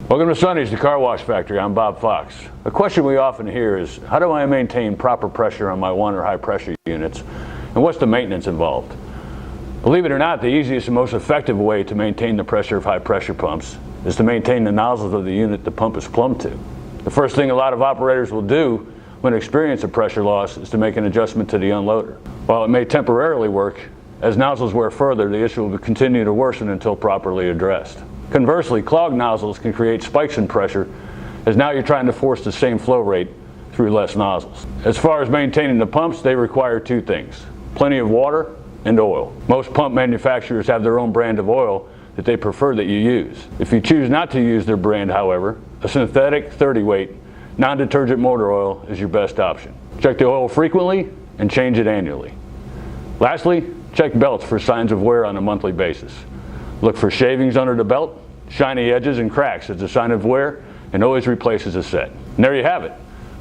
Welcome to Sonny's, the car wash factory. I'm Bob Fox. A question we often hear is, how do I maintain proper pressure on my one or high pressure units, and what's the maintenance involved? Believe it or not, the easiest and most effective way to maintain the pressure of high pressure pumps is to maintain the nozzles of the unit the pump is plumbed to. The first thing a lot of operators will do when experience a pressure loss is to make an adjustment to the unloader. While it may temporarily work, as nozzles wear further, the issue will continue to worsen until properly addressed. Conversely, clogged nozzles can create spikes in pressure, as now you're trying to force the same flow rate through less nozzles. As far as maintaining the pumps, they require two things: plenty of water and oil. Most pump manufacturers have their own brand of oil that they prefer that you use. If you choose not to use their brand, however, a synthetic 30-weight non-detergent motor oil is your best option. Check the oil frequently and change it annually. Lastly, check belts for signs of wear on a monthly basis. Look for shavings under the belt, shiny edges, and cracks as a sign of wear, and always replace as a set. And there you have it.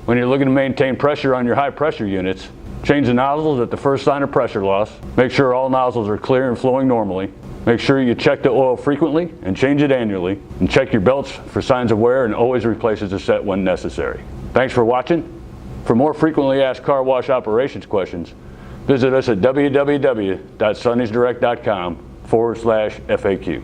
When you're looking to maintain pressure on your high pressure units, change the nozzles at the first sign of pressure loss. Make sure all nozzles are clear and flowing normally. Make sure you check the oil frequently and change it annually. And check your belts for signs of wear and always replace as a set when necessary. Thanks for watching. For more frequently asked car wash operations questions, visit us at www.sonnysdirect.com/FAQ.